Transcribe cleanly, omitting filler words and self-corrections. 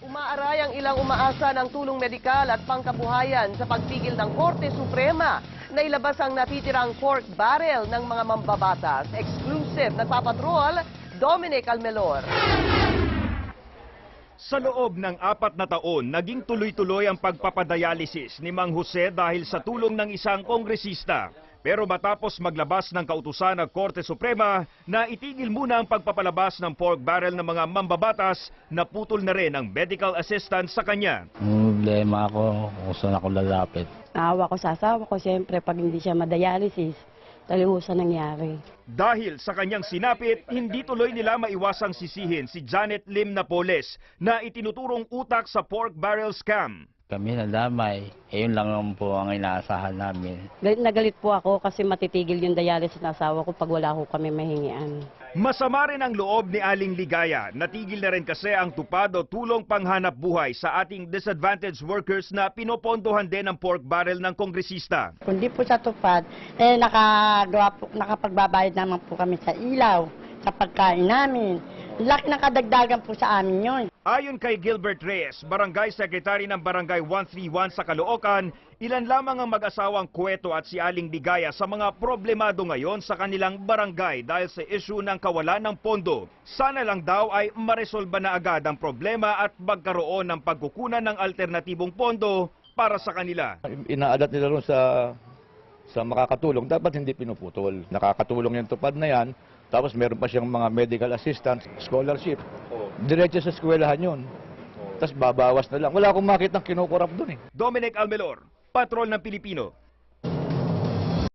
Umaaray ang ilang umaasa ng tulong medikal at pangkabuhayan sa pagpigil ng Korte Suprema na ilabas ang natitirang pork barrel ng mga mambabatas. Exclusive nagpapatrol, Dominic Almelor. Sa loob ng 4 na taon, naging tuloy-tuloy ang pagpapadialysis ni Mang Jose dahil sa tulong ng isang kongresista. Pero matapos maglabas ng kautusan ng Korte Suprema na itigil muna ang pagpapalabas ng pork barrel ng mga mambabatas, naputol na rin ang medical assistance sa kanya. Problema ako kung saan ako lalapit. Naawa ko sa asawa ko, siyempre pag hindi siya madialysis, talihusan nangyari. Dahil sa kanyang sinapit, hindi tuloy nila maiwasang sisihin si Janet Lim Napoles na itinuturong utak sa pork barrel scam. Kami nadamay, yun lang naman po ang inaasahan namin. Galit na galit po ako kasi matitigil yung dialysis na asawa ko pag wala ko kami mahingian. Masama rin ang loob ni Aling Ligaya. Natigil na rin kasi ang tupad o tulong panghanap buhay sa ating disadvantaged workers na pinopondohan din ang pork barrel ng kongresista. Kung di po sa tupad, nakapagbabayad naman po kami sa ilaw, sa pagkain namin. Laki ng kadagdagan po sa amin yun. Ayon kay Gilbert Reyes, Barangay Secretary ng Barangay 131 sa Caloocan, ilan lamang ang mag-asawang Cueto at si Aling Ligaya sa mga problemado ngayon sa kanilang barangay dahil sa issue ng kawalan ng pondo. Sana lang daw ay maresolba na agad ang problema at magkaroon ng pagkukunan ng alternatibong pondo para sa kanila. Inaadat nila ron sa makakatulong, dapat hindi pinuputol. Nakakatulong yung tupad na yan. Tapos meron pa siyang mga medical assistance, scholarship. Diretso sa eskwelahan yun. Tapos babawas na lang. Wala akong makitang kinukurap doon eh. Dominic Almelor, Patrol ng Pilipino.